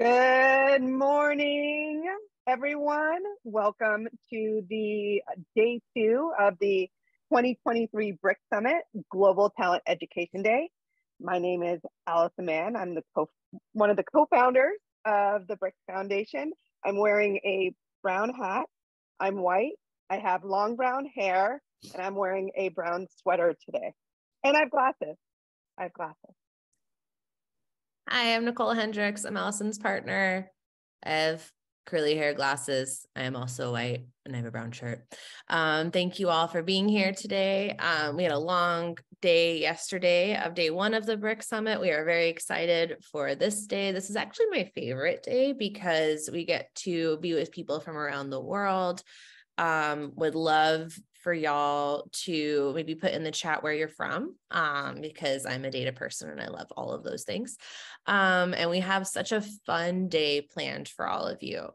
Good morning, everyone. Welcome to the day 2 of the 2023 BRIC Summit Global Talent Education Day. My name is Alison Mann. I'm one of the co-founders of the BRIC Foundation. I'm wearing a brown hat. I'm white. I have long brown hair, and I'm wearing a brown sweater today. And I have glasses. Hi, I'm Nicole Hendrix. I'm Alison's partner. I have curly hair, glasses. I am also white and I have a brown shirt. Thank you all for being here today. We had a long day yesterday of day 1 of the BRIC Summit. We are very excited for this day. This is actually my favorite day because we get to be with people from around the world. Would love for y'all to maybe put in the chat where you're from, because I'm a data person and I love all of those things. And we have such a fun day planned for all of you.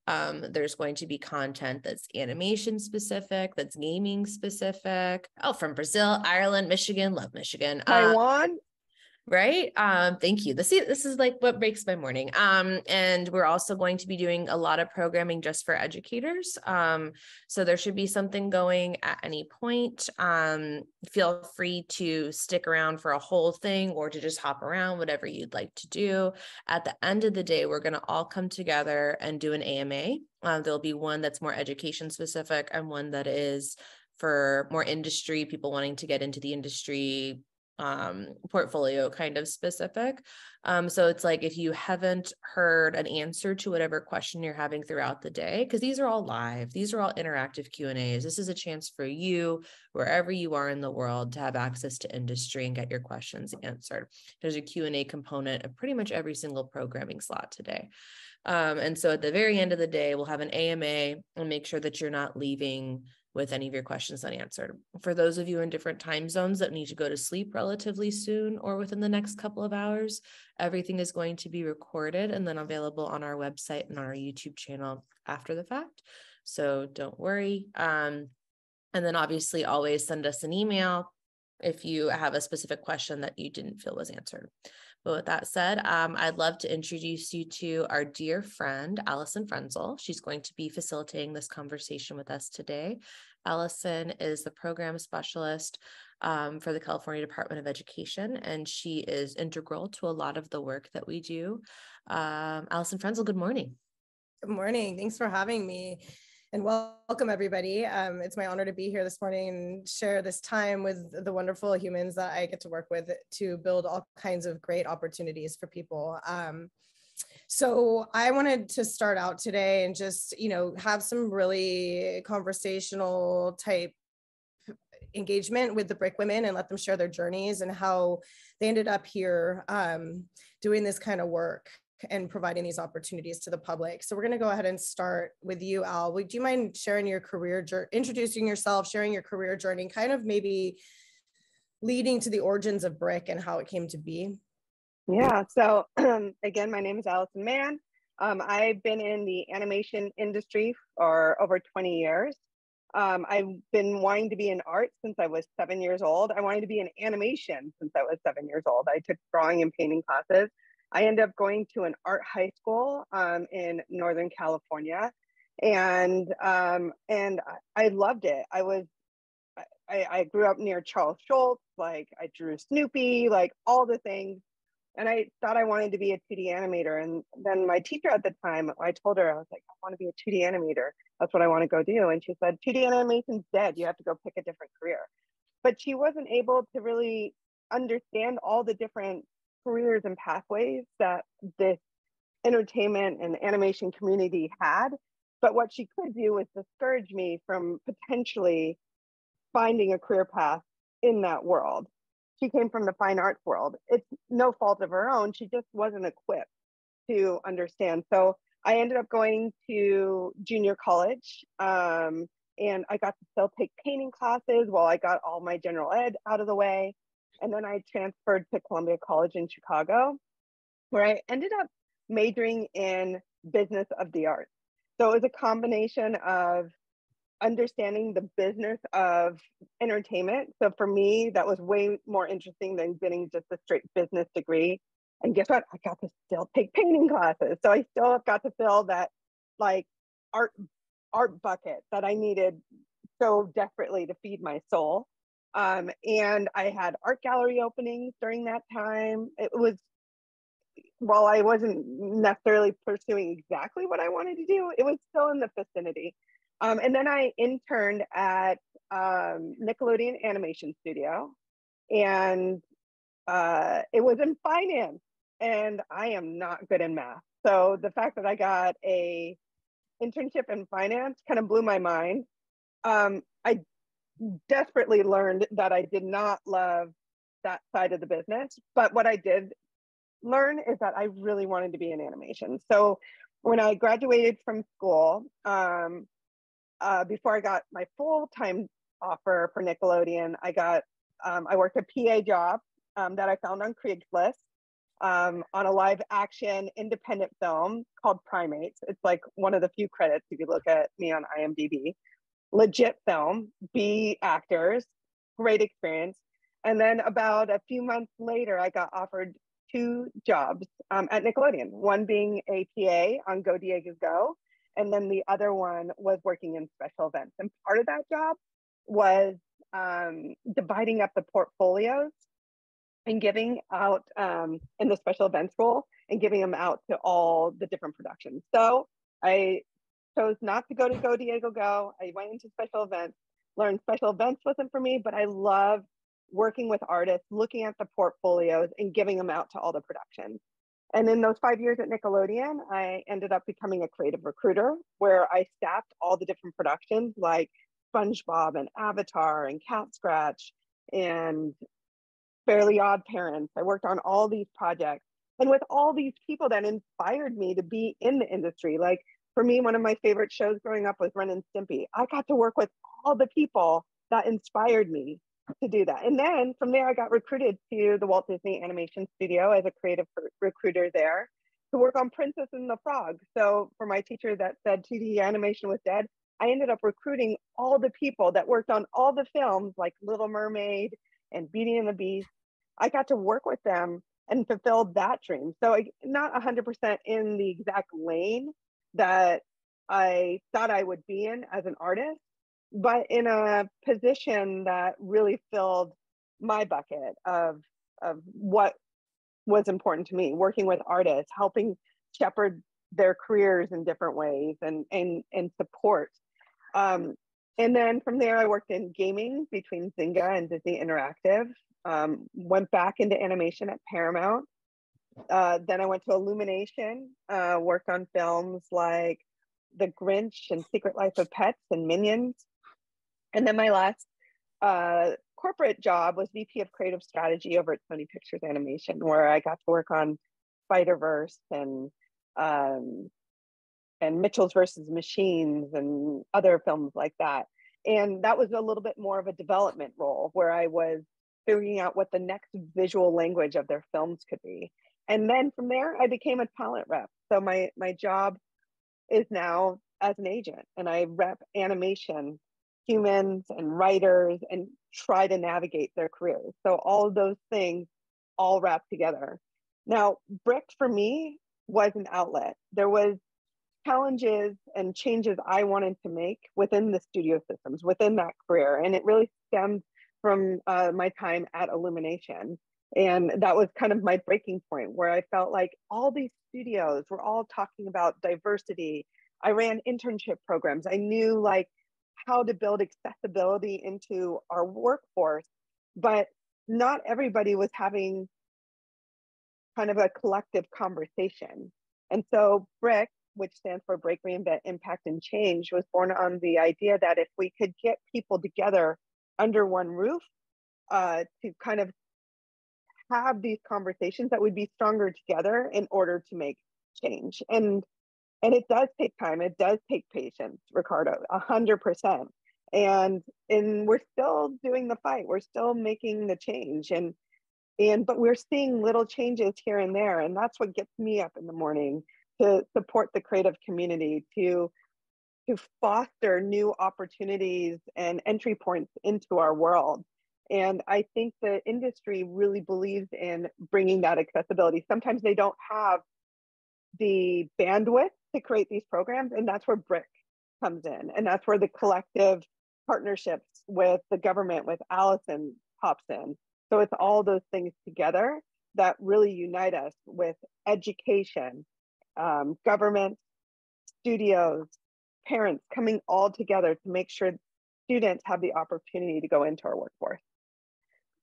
There's going to be content that's animation specific, that's gaming specific. Oh, from Brazil, Ireland, Michigan, love Michigan. Taiwan. Right. Thank you. This is like what makes my morning. And we're also going to be doing a lot of programming just for educators. So there should be something going at any point. Feel free to stick around for a whole thing or to just hop around, whatever you'd like to do. At the end of the day, we're going to all come together and do an AMA. There'll be one that's more education specific and one that is for more industry, people wanting to get into the industry, portfolio kind of specific. So it's like, if you haven't heard an answer to whatever question you're having throughout the day, because these are all live, these are all interactive Q&As. This is a chance for you, wherever you are in the world, to have access to industry and get your questions answered. There's a Q&A component of pretty much every single programming slot today. And so at the very end of the day, we'll have an AMA and make sure that you're not leaving with any of your questions unanswered. For those of you in different time zones that need to go to sleep relatively soon or within the next couple of hours, everything is going to be recorded and then available on our website and on our YouTube channel after the fact. So don't worry. And then obviously always send us an email if you have a specific question that you didn't feel was answered. But with that said, I'd love to introduce you to our dear friend, Alison Frenzel. She's going to be facilitating this conversation with us today. Alison is the program specialist for the California Department of Education, and she is integral to a lot of the work that we do. Alison Frenzel, good morning. Good morning. Thanks for having me. And welcome, everybody. It's my honor to be here this morning and share this time with the wonderful humans that I get to work with to build all kinds of great opportunities for people. So I wanted to start out today and just, have some really conversational type engagement with the BRIC women and let them share their journeys and how they ended up here doing this kind of work and providing these opportunities to the public. So we're going to go ahead and start with you, Al. Would you mind sharing your career, introducing yourself, sharing your career journey, kind of maybe leading to the origins of BRIC and how it came to be? Yeah, so again, my name is Alison Mann. I've been in the animation industry for over 20 years. I've been wanting to be in art since I was 7 years old. I wanted to be in animation since I was 7 years old. I took drawing and painting classes. I ended up going to an art high school in Northern California, and I loved it. I grew up near Charles Schultz, like I drew Snoopy, like all the things, and I thought I wanted to be a 2D animator. And then my teacher at the time, I told her, I was like, I want to be a 2D animator. That's what I want to go do. And she said, 2D animation's dead. You have to go pick a different career. But she wasn't able to really understand all the different careers and pathways that this entertainment and animation community had. But what she could do was discourage me from potentially finding a career path in that world. She came from the fine arts world. It's no fault of her own. She just wasn't equipped to understand. So I ended up going to junior college, and I got to still take painting classes while I got all my general ed out of the way. And then I transferred to Columbia College in Chicago, where I ended up majoring in business of the arts. So it was a combination of understanding the business of entertainment. So for me, that was way more interesting than getting just a straight business degree. And guess what? I got to still take painting classes. So I still have got to fill that like art bucket that I needed so desperately to feed my soul. And I had art gallery openings during that time. It was, while I wasn't necessarily pursuing exactly what I wanted to do, it was still in the vicinity. And then I interned at Nickelodeon Animation Studio, and it was in finance, and I am not good in math. So the fact that I got a internship in finance kind of blew my mind. I desperately learned that I did not love that side of the business, but what I did learn is that I really wanted to be in animation. So when I graduated from school, before I got my full-time offer for Nickelodeon, I worked a PA job that I found on Craigslist on a live action independent film called Primates. It's like one of the few credits if you look at me on IMDb. Legit film, B actors, great experience. And then about a few months later, I got offered 2 jobs at Nickelodeon, one being a PA on Go Diego Go, and then the other one was working in special events. And part of that job was dividing up the portfolios and giving out in the special events role and giving them out to all the different productions. So I chose not to go to Go Diego Go. I went into special events, learned special events wasn't for me, but I love working with artists, looking at the portfolios and giving them out to all the productions. And in those 5 years at Nickelodeon, I ended up becoming a creative recruiter where I staffed all the different productions like SpongeBob and Avatar and Cat Scratch and Fairly Odd Parents. I worked on all these projects and with all these people that inspired me to be in the industry. Like for me, one of my favorite shows growing up was Ren and Stimpy. I got to work with all the people that inspired me to do that. And then from there, I got recruited to the Walt Disney Animation Studio as a creative recruiter there to work on Princess and the Frog. So for my teacher that said 2D animation was dead, I ended up recruiting all the people that worked on all the films like Little Mermaid and Beauty and the Beast. I got to work with them and fulfilled that dream. So not 100% in the exact lane that I thought I would be in as an artist, but in a position that really filled my bucket of what was important to me, working with artists, helping shepherd their careers in different ways and support. And then from there, I worked in gaming between Zynga and Disney Interactive, went back into animation at Paramount. Then I went to Illumination, worked on films like The Grinch and Secret Life of Pets and Minions. And then my last corporate job was VP of Creative Strategy over at Sony Pictures Animation, where I got to work on Spider-Verse and Mitchell's versus Machines and other films like that. And that was a little bit more of a development role where I was figuring out what the next visual language of their films could be. And then from there, I became a talent rep. So my job is now as an agent, and I rep animation, humans and writers, and try to navigate their careers. So all of those things all wrapped together. Now, Brick for me was an outlet. There was challenges and changes I wanted to make within the studio systems, within that career. And it really stemmed from my time at Illumination. And that was kind of my breaking point where I felt like all these studios were all talking about diversity. I ran internship programs. I knew like how to build accessibility into our workforce, but not everybody was having kind of a collective conversation. And so BRIC, which stands for Break, Reinvent, Impact, and Change, was born on the idea that if we could get people together under one roof to kind of have these conversations, that we'd be stronger together in order to make change. And it does take time. It does take patience, Ricardo, 100%. And we're still doing the fight. We're still making the change. But we're seeing little changes here and there. And that's what gets me up in the morning to support the creative community, to foster new opportunities and entry points into our world. And I think the industry really believes in bringing that accessibility. Sometimes they don't have the bandwidth to create these programs, and that's where BRIC comes in. And that's where the collective partnerships with the government, with Alison, pops in. So it's all those things together that really unite us with education, government, studios, parents coming all together to make sure students have the opportunity to go into our workforce.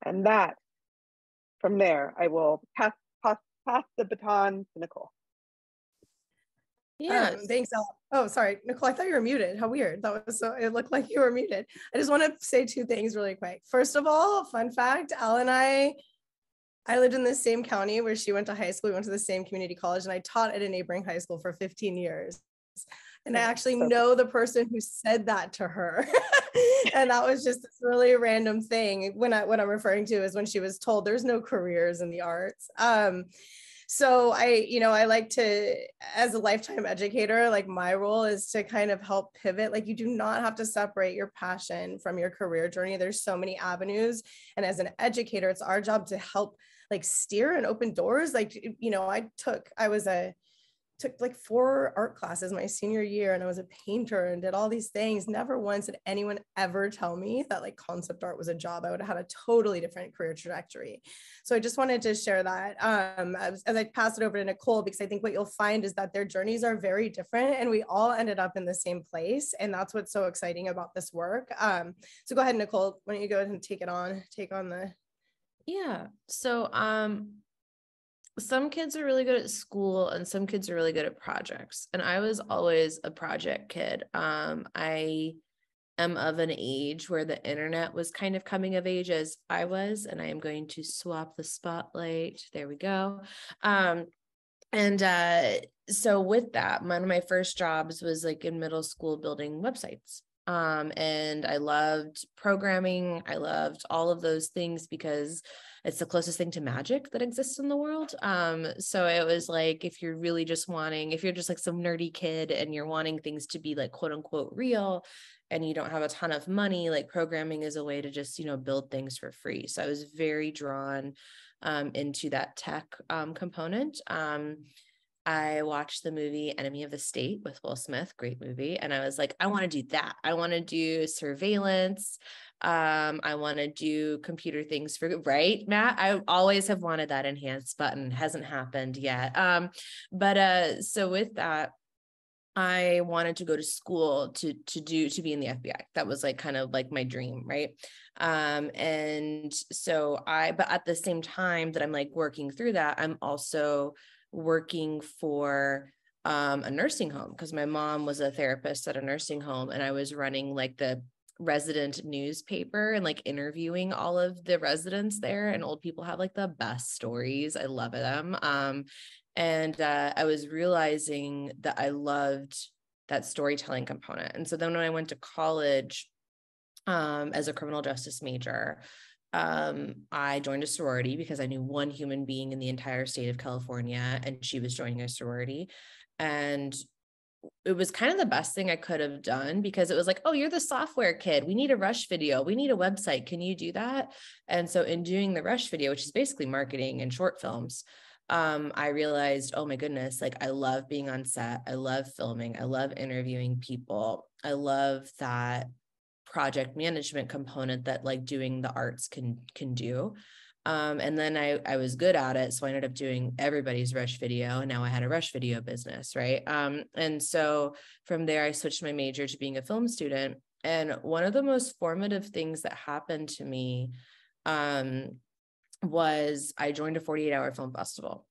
And that, from there, I will pass the baton to Nicole. Yeah, thanks. Oh, sorry, Nicole, I thought you were muted. How weird. That was so, it looked like you were muted. I just want to say two things really quick. First of all, fun fact, Al and I lived in the same county where she went to high school. We went to the same community college, and I taught at a neighboring high school for 15 years. And I actually know the person who said that to her. And that was just this really random thing. What I'm referring to is when she was told there's no careers in the arts. So I like to, as a lifetime educator, like my role is to kind of help pivot. Like you do not have to separate your passion from your career journey. There's so many avenues. And as an educator, it's our job to help like steer and open doors. Like, I took like 4 art classes my senior year, and I was a painter and did all these things. Never once did anyone ever tell me that like concept art was a job. I would have had a totally different career trajectory. So I just wanted to share that as I pass it over to Nicole, because I think what you'll find is that their journeys are very different, and we all ended up in the same place. And that's what's so exciting about this work. So go ahead, Nicole, why don't you go ahead and take on the. Yeah. So, some kids are really good at school and some kids are really good at projects. And I was always a project kid. I am of an age where the internet was kind of coming of age as I was, and I am going to swap the spotlight. There we go. So with that, one of my first jobs was like in middle school building websites. And I loved programming. I loved all of those things because it's the closest thing to magic that exists in the world. So it was like, if you're just like some nerdy kid and you're wanting things to be like, quote unquote, real, and you don't have a ton of money, like programming is a way to just, build things for free. So I was very drawn into that tech component. I watched the movie Enemy of the State with Will Smith, great movie. And I was like, I want to do that. I want to do surveillance. I want to do computer things right, Matt? I always have wanted that enhanced button. Hasn't happened yet. So with that, I wanted to go to school to be in the FBI. That was like kind of like my dream. Right. But at the same time that I'm like working through that, I'm also working for a nursing home, because my mom was a therapist at a nursing home, and I was running like the resident newspaper and like interviewing all of the residents there, and old people have like the best stories. I love them. I was realizing that I loved that storytelling component. And so then when I went to college as a criminal justice major, I joined a sorority because I knew one human being in the entire state of California, and she was joining a sorority. And it was kind of the best thing I could have done, because it was like, oh, you're the software kid. We need a Rush video. We need a website. Can you do that? And so in doing the Rush video, which is basically marketing and short films, I realized, oh my goodness, like I love being on set. I love filming. I love interviewing people. I love that project management component that like doing the arts can do. And then I was good at it. So I ended up doing everybody's Rush video, and now I had a Rush video business. Right. And so from there, I switched my major to being a film student. And one of the most formative things that happened to me, was I joined a 48-hour film festival.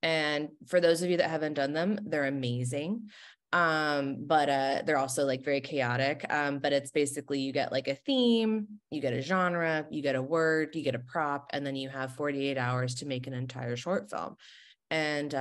And for those of you that haven't done them, they're amazing. But they're also like very chaotic. But it's basically, you get like a theme, you get a genre, you get a word, you get a prop, and then you have 48 hours to make an entire short film. And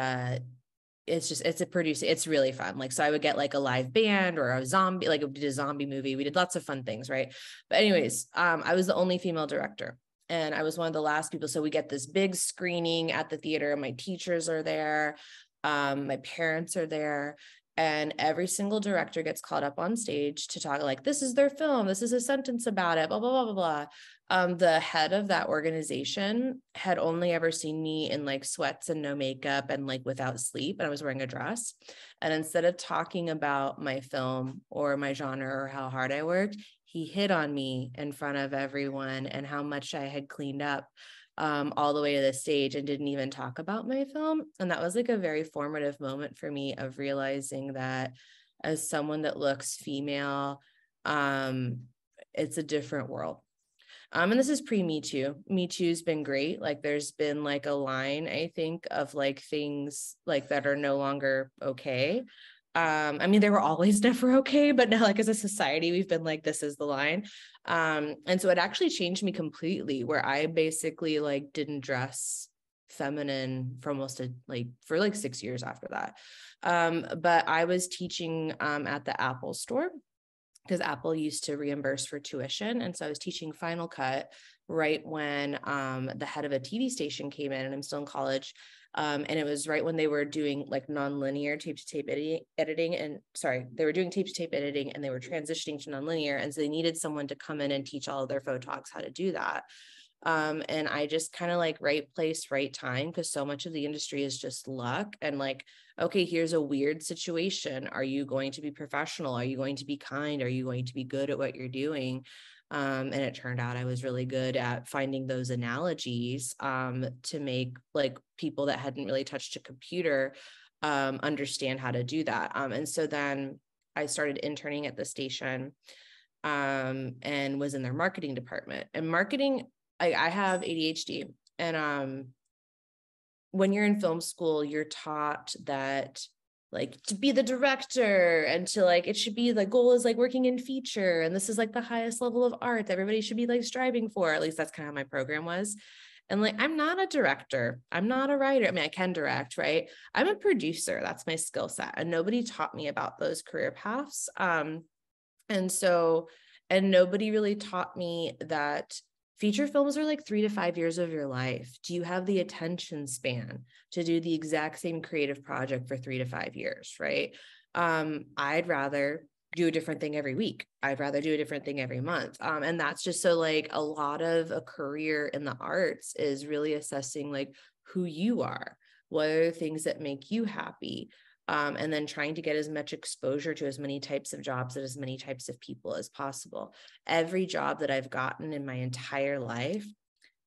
it's really fun. Like, so I would get like a live band or a zombie, like we did a zombie movie. We did lots of fun things. Right. But anyways, I was the only female director, and I was one of the last people. So we get this big screening at the theater. My teachers are there. My parents are there. And every single director gets called up on stage to talk like, this is their film, this is a sentence about it, blah, blah, blah, blah, blah. The head of that organization had only ever seen me in like sweats and no makeup and like without sleep, and I was wearing a dress. And instead of talking about my film or my genre or how hard I worked, he hit on me in front of everyone and how much I had cleaned up all the way to the stage, and didn't even talk about my film. And that was like a very formative moment for me of realizing that as someone that looks female, it's a different world. And this is pre-Me Too. Me Too's been great. Like there's been like a line, I think, of like things like that are no longer okay. I mean, they were always never okay, but now like as a society, we've been like, this is the line. And so it actually changed me completely, where I basically like didn't dress feminine for almost for like 6 years after that. But I was teaching at the Apple store, because Apple used to reimburse for tuition. And so I was teaching Final Cut right when the head of a TV station came in, and I'm still in college. And it was right when they were doing like nonlinear tape-to-tape editing. And sorry, they were doing tape-to-tape editing and they were transitioning to nonlinear. And so they needed someone to come in and teach all of their photogs how to do that. And I just kind of like right place, right time, because so much of the industry is just luck. And like, okay, here's a weird situation. Are you going to be professional? Are you going to be kind? Are you going to be good at what you're doing? And it turned out I was really good at finding those analogies to make like people that hadn't really touched a computer understand how to do that. And so then I started interning at the station and was in their marketing department. And marketing, I have ADHD. And when you're in film school, you're taught that like to be the director and to like, it should be the goal is like working in feature. And this is like the highest level of art that everybody should be like striving for. At least that's kind of how my program was. And like, I'm not a director. I'm not a writer. I mean, I can direct, right? I'm a producer. That's my skill set. And nobody taught me about those career paths. And nobody really taught me that feature films are like 3 to 5 years of your life. Do you have the attention span to do the exact same creative project for 3 to 5 years, right? I'd rather do a different thing every week. I'd rather do a different thing every month. And that's just so like a lot of a career in the arts is really assessing like who you are, what are the things that make you happy, and then trying to get as much exposure to as many types of jobs and as many types of people as possible. Every job that I've gotten in my entire life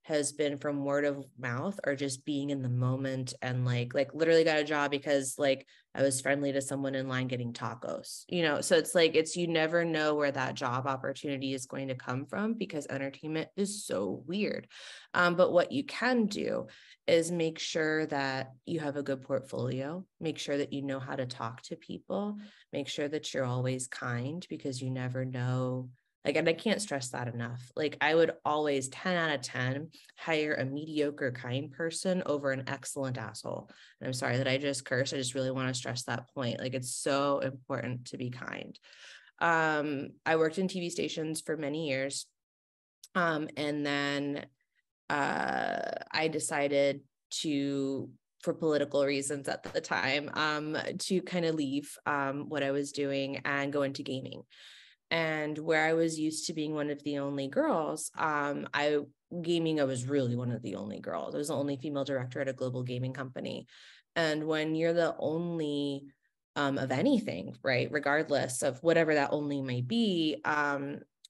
has been from word of mouth or just being in the moment, and like literally got a job because like I was friendly to someone in line getting tacos, you know? So it's like, you never know where that job opportunity is going to come from, because entertainment is so weird. But what you can do is make sure that you have a good portfolio, make sure that you know how to talk to people, make sure that you're always kind, because you never know. Like, and I can't stress that enough. Like, I would always 10 out of 10 hire a mediocre, kind person over an excellent asshole. And I'm sorry that I just cursed. I just really want to stress that point. Like, it's so important to be kind. I worked in TV stations for many years. And then I decided for political reasons at the time, to kind of leave what I was doing and go into gaming. And where I was used to being one of the only girls, I was really one of the only girls. I was the only female director at a global gaming company. And when you're the only of anything, right, regardless of whatever that only may be,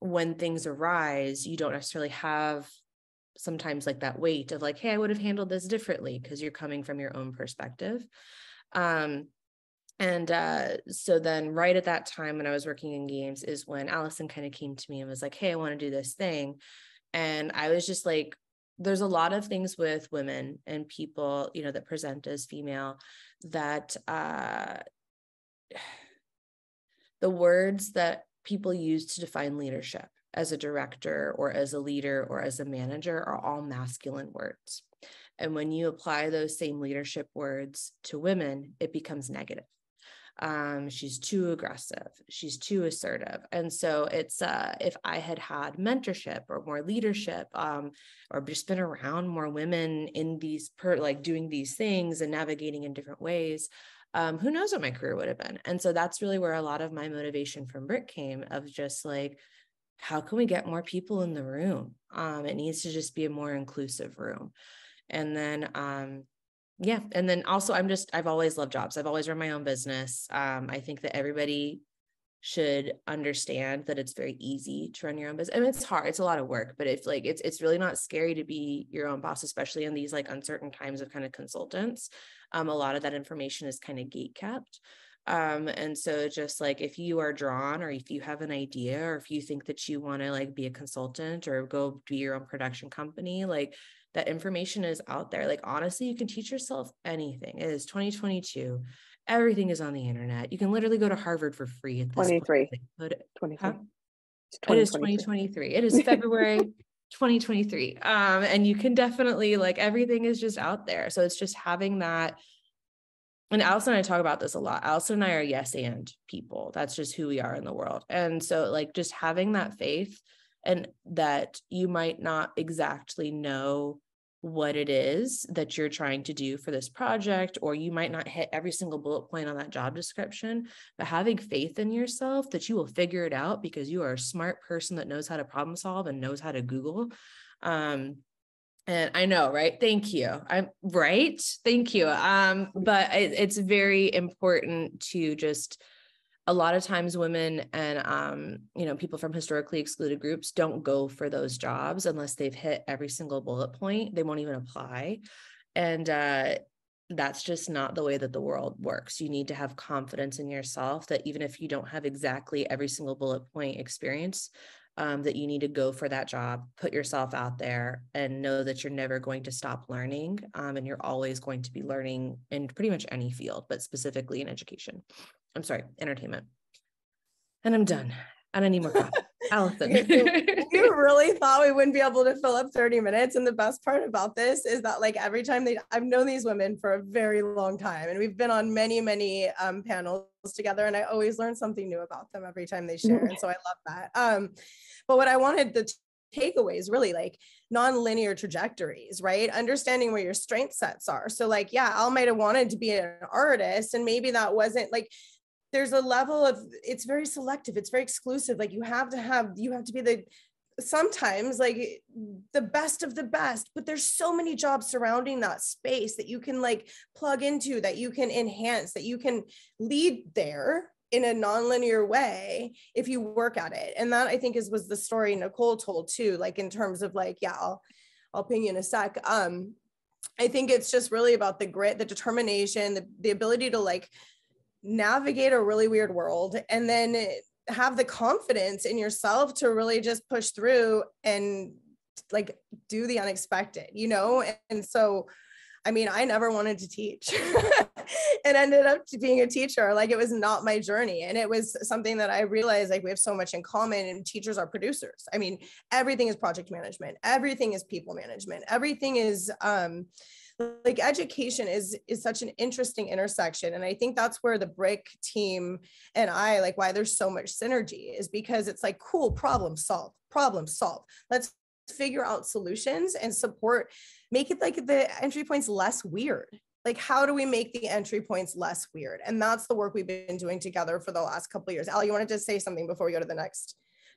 when things arise, you don't necessarily have sometimes like that weight of like, hey, I would have handled this differently, because you're coming from your own perspective. So then right at that time when I was working in games is when Alison kind of came to me and was like, hey, I want to do this thing. And I was just like, there's a lot of things with women and people, you know, that present as female that the words that people use to define leadership as a director or as a leader or as a manager are all masculine words. And when you apply those same leadership words to women, it becomes negative. She's too aggressive. She's too assertive. And so it's, if I had had mentorship or more leadership, or just been around more women in these, doing these things and navigating in different ways, who knows what my career would have been. And so that's really where a lot of my motivation from BRIC came, of just like, how can we get more people in the room? It needs to just be a more inclusive room. And then, yeah. And then also I've always loved jobs. I've always run my own business. I think that everybody should understand that it's very easy to run your own business. I mean, it's hard, it's a lot of work, but it's like, it's really not scary to be your own boss, especially in these like uncertain times of kind of consultants. A lot of that information is kind of gate kept. And so just like, if you are drawn, or if you have an idea, or if you think that you want to like be a consultant or go be your own production company, like that information is out there. Like, honestly, you can teach yourself anything. It is 2022. Everything is on the internet. You can literally go to Harvard for free at this 23. point. 23. It is 2023. It is February 2023. And you can definitely, like, everything is just out there. So it's just having that. And Alison and I talk about this a lot. Alison and I are yes and people. That's just who we are in the world. And so like just having that faith, and that you might not exactly know what it is that you're trying to do for this project, or you might not hit every single bullet point on that job description, but having faith in yourself that you will figure it out, because you are a smart person that knows how to problem solve and knows how to Google. And I know, right? Thank you. I'm right. Thank you. But it's very important to just, a lot of times women and, people from historically excluded groups don't go for those jobs unless they've hit every single bullet point. They won't even apply. And that's just not the way that the world works. You need to have confidence in yourself that even if you don't have exactly every single bullet point experience, that you need to go for that job, put yourself out there, and know that you're never going to stop learning. And you're always going to be learning in pretty much any field, but specifically in education. I'm sorry, entertainment. And I'm done. I don't need more coffee. Alison. Okay, so you really thought we wouldn't be able to fill up 30 minutes. And the best part about this is that like every time I've known these women for a very long time, and we've been on many, many panels together, and I always learn something new about them every time they share. And so I love that. But what I wanted the takeaways really like non-linear trajectories, right? Understanding where your strength sets are. So like, yeah, Al might have wanted to be an artist, and maybe that wasn't like, there's a level of, it's very selective, it's very exclusive. Like you have to be sometimes like the best of the best, but there's so many jobs surrounding that space that you can like plug into, that you can enhance, that you can lead there in a nonlinear way if you work at it. And that I think was the story Nicole told too, like in terms of like, yeah, I'll ping you in a sec. I think it's just really about the grit, the determination, the ability to like navigate a really weird world, and then have the confidence in yourself to really just push through and like do the unexpected, And so, I mean, I never wanted to teach and ended up being a teacher. Like it was not my journey. And it was something that I realized like we have so much in common, and teachers are producers. I mean, everything is project management. Everything is people management. Everything is, like education is such an interesting intersection. And I think that's where the BRIC team and I, like why there's so much synergy, is because it's like, cool, problem solve. Let's figure out solutions and support, make it like the entry points less weird. Like, how do we make the entry points less weird? And that's the work we've been doing together for the last couple of years. Al, you wanted to say something before we go to the next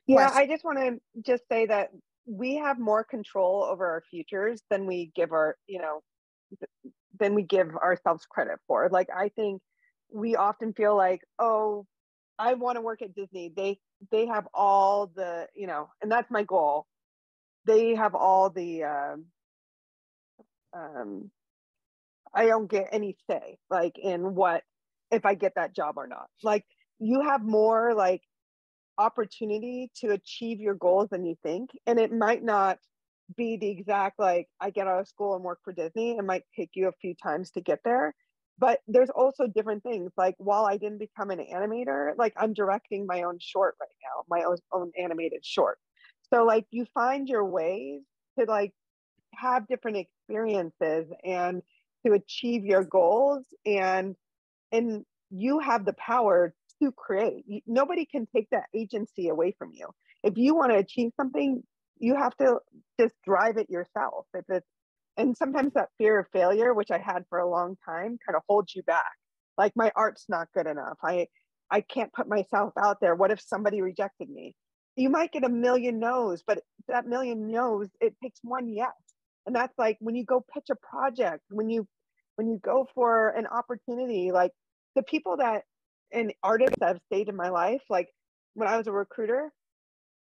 question? I just want to just say that we have more control over our futures than we give ourselves credit for. Like, I think we often feel like, oh, I want to work at Disney. They have all the, and that's my goal. They have all the, I don't get any say, like in what, if I get that job or not. Like you have more like opportunity to achieve your goals than you think. And it might not be the exact, like I get out of school and work for Disney. It might take you a few times to get there. But there's also different things. Like while I didn't become an animator, like I'm directing my own short right now, my own animated short. So like you find your ways to like have different experiences and to achieve your goals, and you have the power to create. Nobody can take that agency away from you. If you want to achieve something, you have to just drive it yourself. And sometimes that fear of failure, which I had for a long time, kind of holds you back. Like my art's not good enough. I can't put myself out there. What if somebody rejected me? You might get a million no's, but that million no's, it takes one yes. And that's like when you go pitch a project, when you go for an opportunity, like the people that and artists that have stayed in my life, like when I was a recruiter,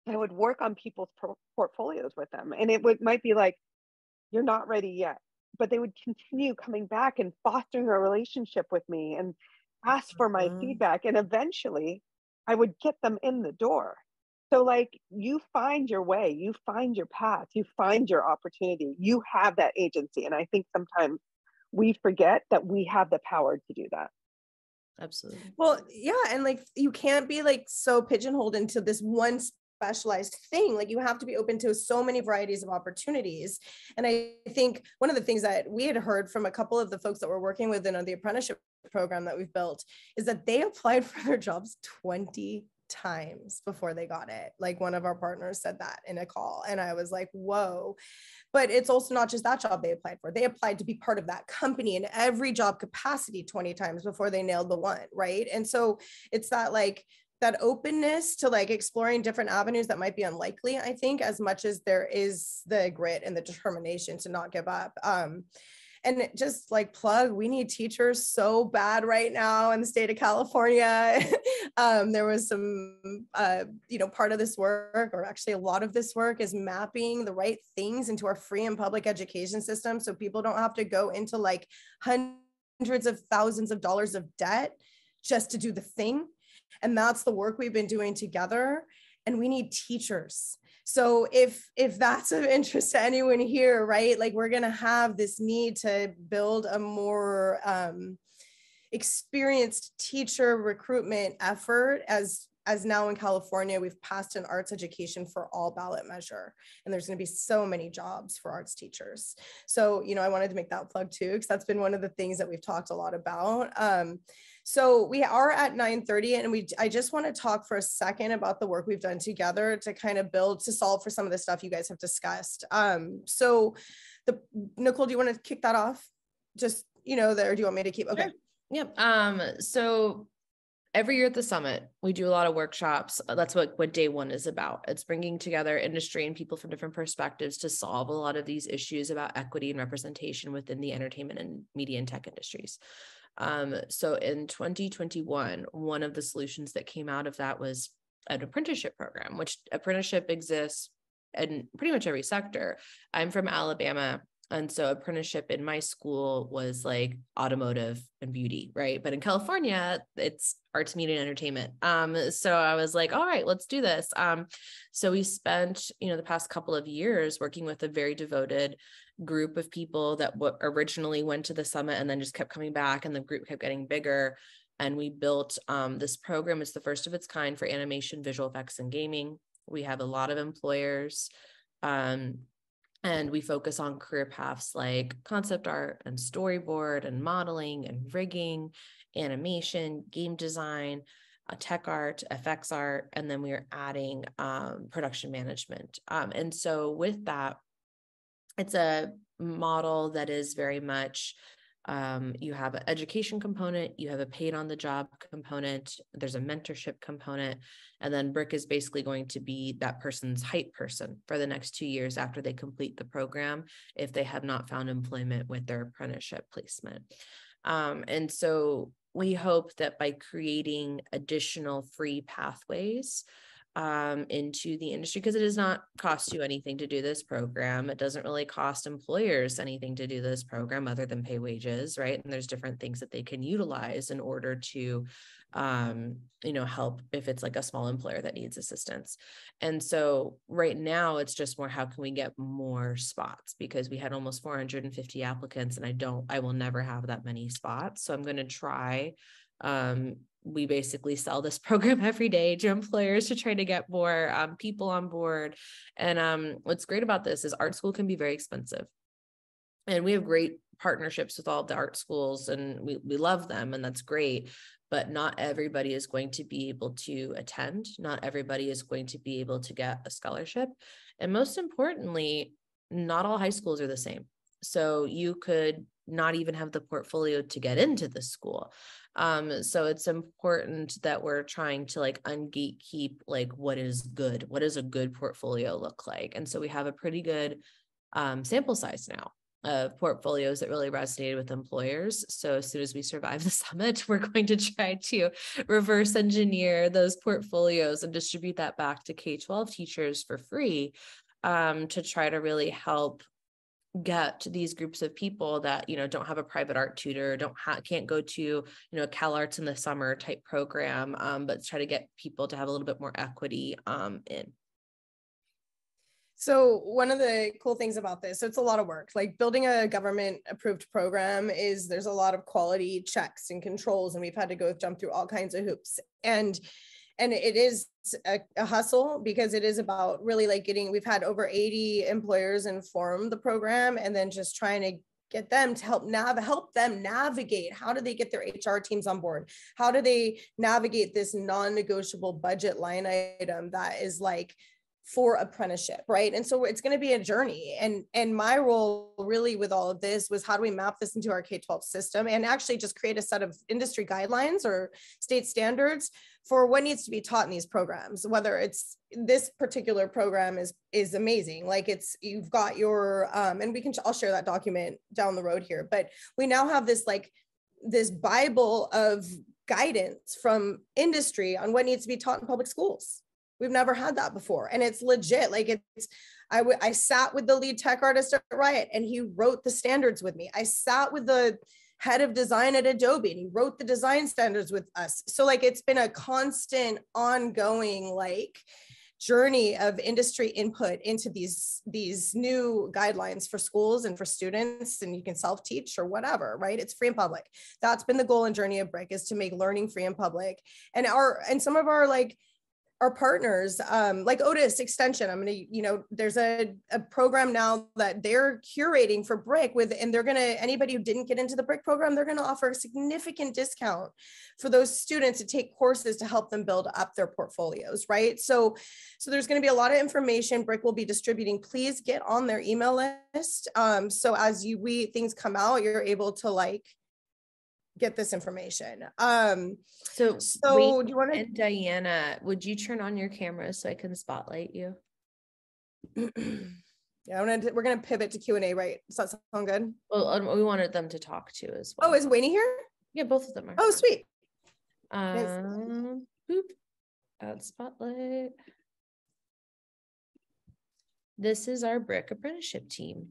I would work on people's portfolios with them. And might be like, you're not ready yet, but they would continue coming back and fostering a relationship with me and ask for my feedback. And eventually I would get them in the door. So like you find your way, you find your path, you find your opportunity, you have that agency. And I think sometimes we forget that we have the power to do that. Absolutely. Well, yeah. And like, you can't be like so pigeonholed into this one specialized thing. Like you have to be open to so many varieties of opportunities. And I think one of the things that we had heard from a couple of the folks that we're working with in the apprenticeship program that we've built is that they applied for their jobs 20 times before they got it. Like one of our partners said that in a call. And I was like, whoa. But it's also not just that job they applied for. They applied to be part of that company in every job capacity 20 times before they nailed the one, right? And so it's that like that openness to like exploring different avenues that might be unlikely, I think, as much as there is the grit and the determination to not give up. And just like plug, we need teachers so bad right now in the state of California. There was some, part of this work, or actually a lot of this work, is mapping the right things into our free and public education system so people don't have to go into like hundreds of thousands of dollars of debt just to do the thing. And that's the work we've been doing together. And we need teachers. So if that's of interest to anyone here, right, like we're going to have this need to build a more experienced teacher recruitment effort as now in California, we've passed an arts education for all ballot measure, and there's going to be so many jobs for arts teachers. So, I wanted to make that plug too, because that's been one of the things that we've talked a lot about. So we are at 9:30, and I just want to talk for a second about the work we've done together to kind of to solve for some of the stuff you guys have discussed. So Nicole, do you want to kick that off? Just, there, or do you want me to keep? Okay. Sure. Yep. So every year at the summit, we do a lot of workshops. That's what day one is about. It's bringing together industry and people from different perspectives to solve a lot of these issues about equity and representation within the entertainment and media and tech industries. So in 2021, one of the solutions that came out of that was an apprenticeship program, which apprenticeship exists in pretty much every sector. I'm from Alabama. And so apprenticeship in my school was like automotive and beauty, right? But in California, it's arts, media, and entertainment. So I was like, all right, let's do this. So we spent, the past couple of years working with a very devoted group of people that originally went to the summit and then just kept coming back, and the group kept getting bigger. And we built this program. It's the first of its kind for animation, visual effects, and gaming. We have a lot of employers. And we focus on career paths like concept art and storyboard and modeling and rigging, animation, game design, tech art, FX art, and then we are adding production management. And so with that, it's a model that is very much, you have an education component, you have a paid on the job component, there's a mentorship component, and then Brick is basically going to be that person's hype person for the next 2 years after they complete the program, if they have not found employment with their apprenticeship placement. And so we hope that by creating additional free pathways into the industry, because it does not cost you anything to do this program. It doesn't really cost employers anything to do this program other than pay wages, right? And there's different things that they can utilize in order to, help if it's like a small employer that needs assistance. And so right now it's just more, how can we get more spots? Because we had almost 450 applicants, and I will never have that many spots. So I'm going to try, we basically sell this program every day to employers to try to get more people on board. And what's great about this is art school can be very expensive. And we have great partnerships with all the art schools, and we love them, and that's great. But not everybody is going to be able to attend. Not everybody is going to be able to get a scholarship. And most importantly, not all high schools are the same. So you could not even have the portfolio to get into the school. So it's important that we're trying to like ungatekeep like what is good, what does a good portfolio look like? And so we have a pretty good sample size now of portfolios that really resonated with employers. So as soon as we survive the summit, we're going to try to reverse engineer those portfolios and distribute that back to K-12 teachers for free, to try to really help get these groups of people that, you know, don't have a private art tutor, can't go to, you know, Cal Arts in the summer type program, but try to get people to have a little bit more equity in. So one of the cool things about this, so it's a lot of work, like building a government approved program there's a lot of quality checks and controls, and we've had to jump through all kinds of hoops. And it is a hustle, because it is about really like we've had over 80 employers inform the program, and then just trying to get them to help them navigate. How do they get their HR teams on board? How do they navigate this non-negotiable budget line item that is like for apprenticeship, right? And so it's going to be a journey. And my role really with all of this was, how do we map this into our K-12 system and actually just create a set of industry guidelines or state standards for what needs to be taught in these programs. Whether it's this particular program is amazing. Like you've got your, and I'll share that document down the road here, but we now have this Bible of guidance from industry on what needs to be taught in public schools. We've never had that before. And it's legit. Like I sat with the lead tech artist at Riot, and he wrote the standards with me. I sat with the head of design at Adobe, and he wrote the design standards with us. So like, it's been a constant ongoing like journey of industry input into these new guidelines for schools and for students, and you can self-teach or whatever, right? It's free and public. That's been the goal and journey of BRIC, is to make learning free and public. And some of our partners, like Otis Extension, there's a program now that they're curating for BRIC and anybody who didn't get into the BRIC program, they're going to offer a significant discount for those students to take courses to help them build up their portfolios, right? So there's going to be a lot of information BRIC will be distributing. Please get on their email list. So as things come out, you're able to get this information. So do you want to? And Diana, would you turn on your camera so I can spotlight you? Yeah, we're gonna pivot to Q&A, right? Does that sound good? Well, we wanted them to talk to as well. Oh, is Waynee here? Yeah, both of them are. Oh, sweet. Boop. Add spotlight. This is our BRIC apprenticeship team.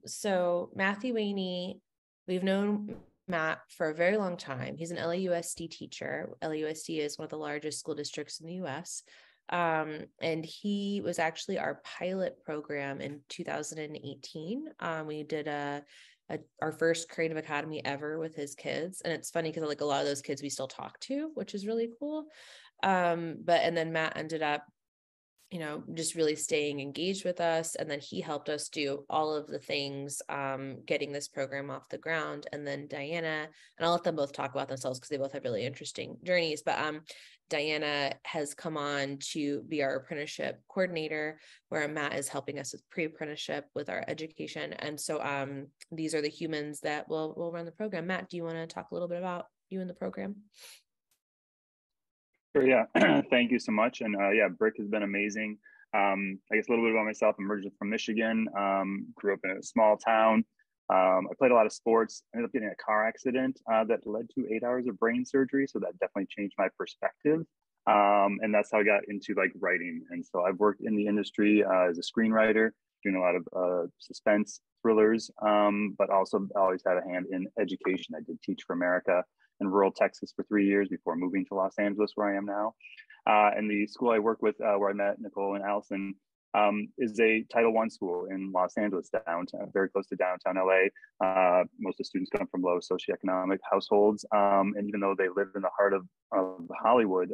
So Matthew Waynee, we've known Matt for a very long time. He's an LAUSD teacher. LAUSD is one of the largest school districts in the US. And he was actually our pilot program in 2018. We did our first creative academy ever with his kids. And it's funny because a lot of those kids we still talk to, which is really cool. And then Matt ended up just really staying engaged with us. And then he helped us do all of the things, getting this program off the ground. And then Diana, and I'll let them both talk about themselves because they both have really interesting journeys, but Diana has come on to be our apprenticeship coordinator, where Matt is helping us with pre-apprenticeship with our education. And so these are the humans that will run the program. Matt, do you want to talk a little bit about you and the program? Sure, yeah. Thank you so much. And BRIC has been amazing. I guess a little bit about myself. I'm originally from Michigan, grew up in a small town. I played a lot of sports, ended up getting a car accident that led to 8 hours of brain surgery. So that definitely changed my perspective. And that's how I got into writing. And so I've worked in the industry as a screenwriter, doing a lot of suspense thrillers, but also always had a hand in education. I did Teach for America in rural Texas for 3 years before moving to Los Angeles, where I am now. And the school I work with, where I met Nicole and Alison, is a Title I school in Los Angeles, downtown, very close to downtown LA. Most of the students come from low socioeconomic households. And even though they live in the heart of Hollywood,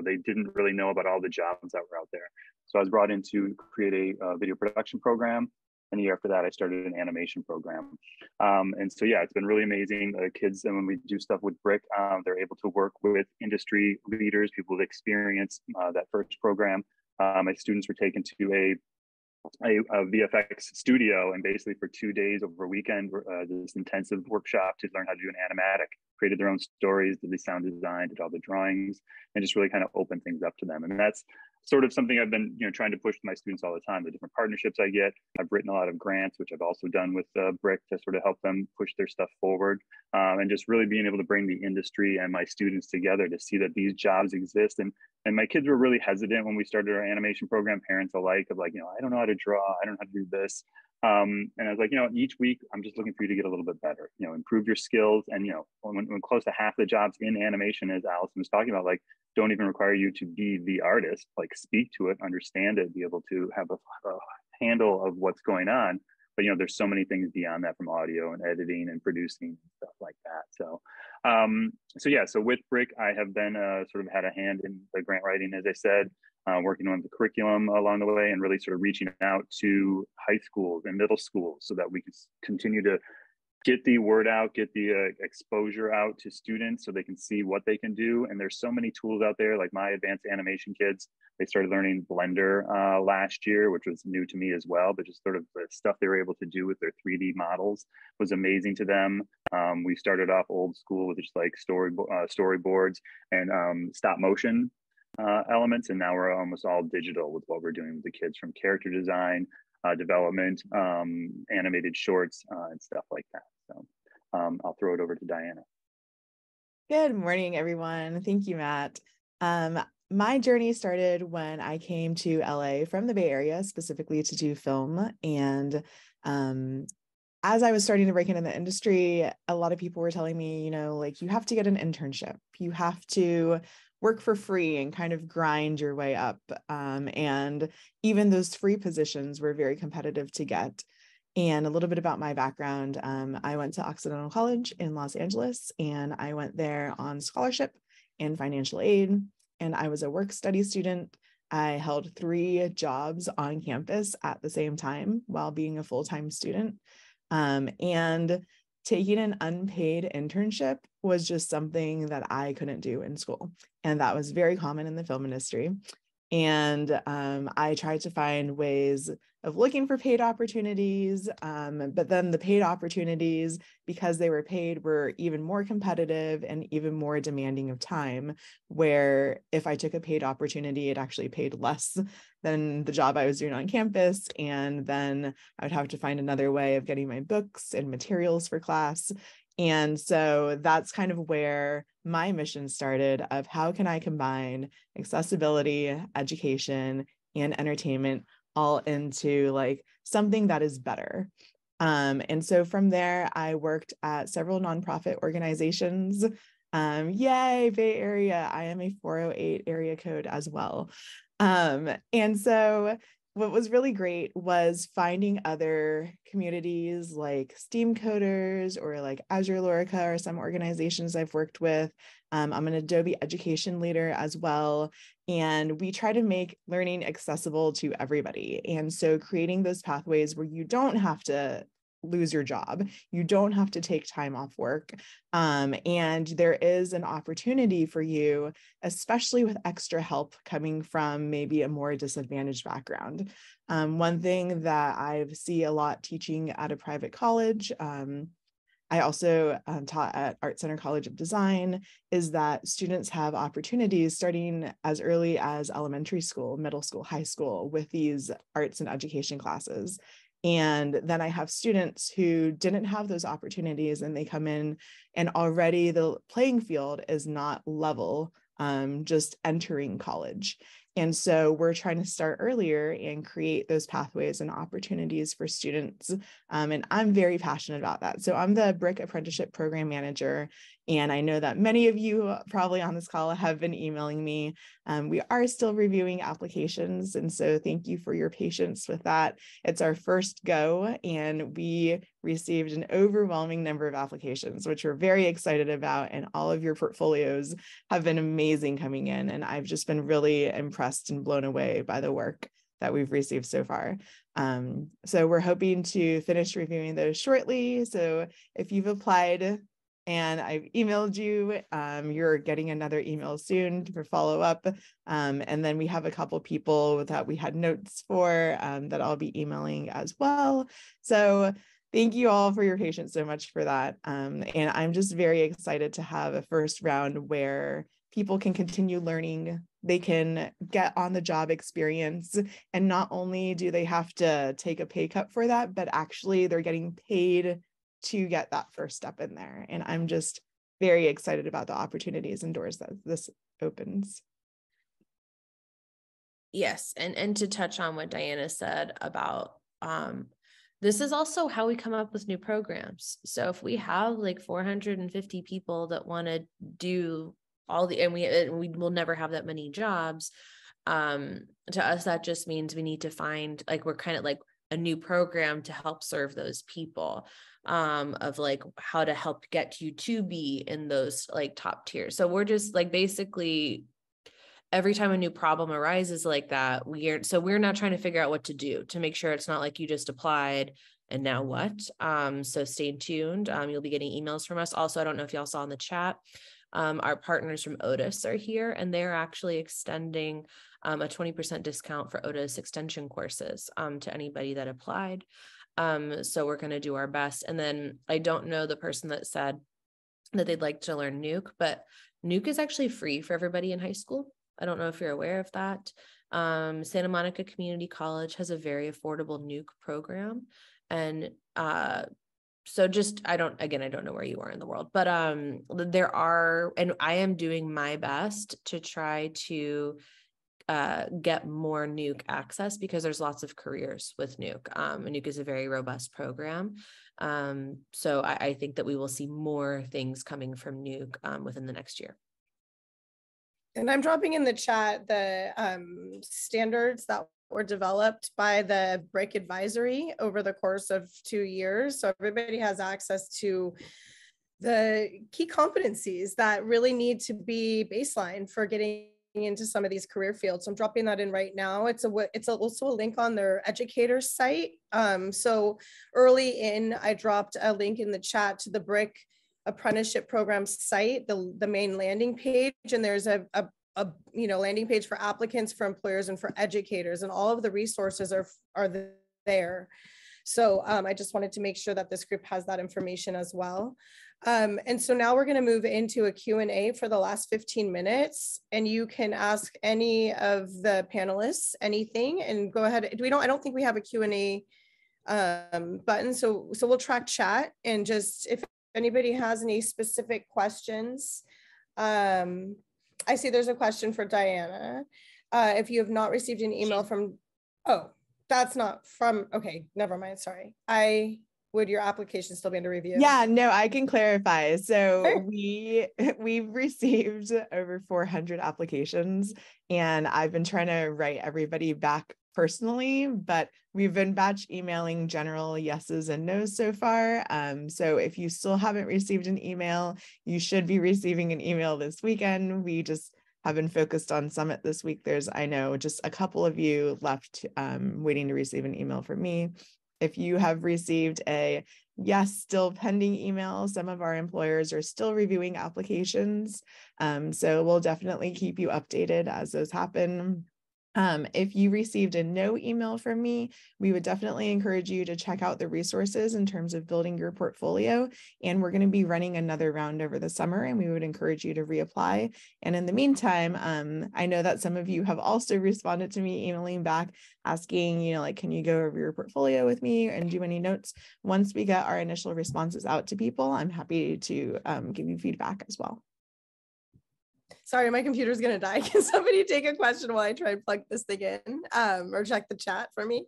they didn't really know about all the jobs that were out there. So I was brought in to create a video production program. And a year after that, I started an animation program. And so, it's been really amazing. The kids, and when we do stuff with BRIC, they're able to work with industry leaders, people with experience. That first program, my students were taken to a VFX studio, and basically for 2 days over a weekend, this intensive workshop to learn how to do an animatic, created their own stories, did the sound design, did all the drawings, and just really kind of opened things up to them. And that's sort of something I've been, trying to push to my students all the time, the different partnerships I get. I've written a lot of grants, which I've also done with BRIC to sort of help them push their stuff forward, and just really being able to bring the industry and my students together to see that these jobs exist. And my kids were really hesitant when we started our animation program, parents alike, of like, I don't know how to draw, I don't know how to do this. And I was like, each week I'm just looking for you to get a little bit better, improve your skills. And, when close to half the jobs in animation, as Alison was talking about, like, don't even require you to be the artist, like speak to it, understand it, be able to have a handle of what's going on. But, there's so many things beyond that, from audio and editing and producing, stuff like that. So with BRIC, I have been sort of had a hand in the grant writing, as I said, working on the curriculum along the way, and really sort of reaching out to high schools and middle schools so that we can continue to get the word out, get the exposure out to students so they can see what they can do. And there's so many tools out there. Like my advanced animation kids, they started learning Blender last year, which was new to me as well, but just sort of the stuff they were able to do with their 3D models was amazing to them. We started off old school with just like storyboards and stop motion elements. And now we're almost all digital with what we're doing with the kids, from character design, development, animated shorts, and stuff like that. So I'll throw it over to Diana. Good morning, everyone. Thank you, Matt. My journey started when I came to LA from the Bay Area, specifically to do film. And as I was starting to break into the industry, a lot of people were telling me, like, you have to get an internship. You have to work for free and kind of grind your way up. And even those free positions were very competitive to get. And a little bit about my background, I went to Occidental College in Los Angeles, and I went there on scholarship and financial aid. And I was a work study student. I held 3 jobs on campus at the same time while being a full-time student. And taking an unpaid internship was just something that I couldn't do in school. And that was very common in the film industry. And I tried to find ways of looking for paid opportunities, but then the paid opportunities, because they were paid, were even more competitive and even more demanding of time, where if I took a paid opportunity, it actually paid less than the job I was doing on campus. And then I would have to find another way of getting my books and materials for class. And so that's kind of where my mission started, of how can I combine accessibility, education, and entertainment all into like something that is better. And so from there, I worked at several nonprofit organizations. Yay, Bay Area. I am a 408 area code as well. And so what was really great was finding other communities like STEAM coders or like Azure Lorica or some organizations I've worked with. I'm an Adobe education leader as well. And we try to make learning accessible to everybody. And so creating those pathways where you don't have to lose your job, you don't have to take time off work. And there is an opportunity for you, especially with extra help coming from maybe a more disadvantaged background. One thing that I see a lot teaching at a private college, I also taught at Art Center College of Design, is that students have opportunities starting as early as elementary school, middle school, high school with these arts and education classes. And then I have students who didn't have those opportunities, and they come in and already the playing field is not level, just entering college. And so we're trying to start earlier and create those pathways and opportunities for students. And I'm very passionate about that. So I'm the BRIC Apprenticeship Program Manager. And I know that many of you probably on this call have been emailing me. We are still reviewing applications. And so thank you for your patience with that. It's our first go, and we received an overwhelming number of applications, which we're very excited about. And all of your portfolios have been amazing coming in. And I've just been really impressed and blown away by the work that we've received so far. So we're hoping to finish reviewing those shortly. So if you've applied and I've emailed you. You're getting another email soon for follow-up. And then we have a couple people that we had notes for that I'll be emailing as well. So thank you all for your patience so much for that. And I'm just very excited to have a first round where people can continue learning, they can get on the job experience, and not only do they have to take a pay cut for that, but actually they're getting paid to get that first step in there. And I'm just very excited about the opportunities and doors that this opens. Yes, and to touch on what Diana said about this is also how we come up with new programs. So if we have like 450 people that want to do all the, and we will never have that many jobs, to us that just means we need to find, like, we're kind of like a new program to help serve those people, of like how to help get you to be in those like top tiers. So we're just like, basically every time a new problem arises like that, we're not trying to figure out what to do to make sure it's not like you just applied and now what. So stay tuned. You'll be getting emails from us. Also, I don't know if y'all saw in the chat, our partners from Otis are here, and they're actually extending a 20% discount for Otis extension courses to anybody that applied. So we're going to do our best. And then I don't know the person that said that they'd like to learn Nuke, but Nuke is actually free for everybody in high school. I don't know if you're aware of that. Santa Monica Community College has a very affordable Nuke program. And so just, I don't know where you are in the world, but there are, and I am doing my best to try to get more Nuke access, because there's lots of careers with Nuke. Nuke is a very robust program. So I think that we will see more things coming from Nuke within the next year. And I'm dropping in the chat the standards that were developed by the BRIC advisory over the course of 2 years. So everybody has access to the key competencies that really need to be baseline for getting into some of these career fields. So I'm dropping that in right now. It's also a link on their educators site. So early in, I dropped a link in the chat to the BRIC apprenticeship program site, the main landing page, and there's a landing page for applicants, for employers, and for educators, and all of the resources are there. So I just wanted to make sure that this group has that information as well. And so now we're going to move into a Q&A for the last 15 minutes, and you can ask any of the panelists anything, and go ahead. I don't think we have a Q&A button, so we'll track chat, and just if anybody has any specific questions. I see there's a question for Diana. If you have not received an email from, that's not from, okay, never mind, sorry. Would your application still be under review? Yeah, no, I can clarify. So sure. we've received over 400 applications, and I've been trying to write everybody back personally, but we've been batch emailing general yeses and nos so far. So if you still haven't received an email, you should be receiving an email this weekend. We just have been focused on Summit this week. There's, I know, just a couple of you left waiting to receive an email from me. If you have received a yes, still pending email, some of our employers are still reviewing applications. So we'll definitely keep you updated as those happen. If you received a no email from me, we would definitely encourage you to check out the resources in terms of building your portfolio. And we're going to be running another round over the summer, and we would encourage you to reapply. And in the meantime, I know that some of you have also responded to me emailing back asking, like, can you go over your portfolio with me and do any notes? Once we get our initial responses out to people, I'm happy to give you feedback as well. Sorry, my computer's going to die. Can somebody take a question while I try and plug this thing in, or check the chat for me?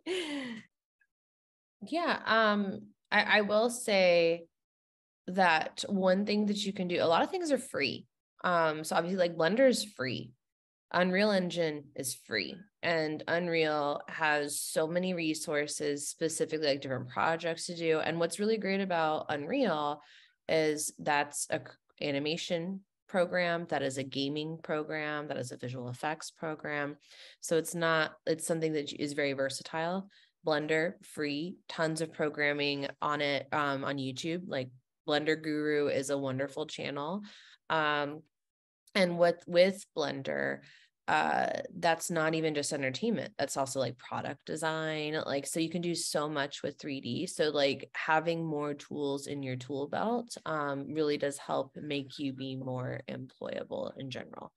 Yeah, I will say that one thing that you can do, a lot of things are free. So obviously, like, Blender is free. Unreal Engine is free. And Unreal has so many resources, specifically like different projects to do. And what's really great about Unreal is that's a animation program, that is a gaming program, that is a visual effects program. So it's something that is very versatile. Blender, free, tons of programming on it, on YouTube, like Blender Guru is a wonderful channel. And with Blender, that's not even just entertainment, that's also like product design, like, so you can do so much with 3D. So like having more tools in your tool belt really does help make you be more employable in general.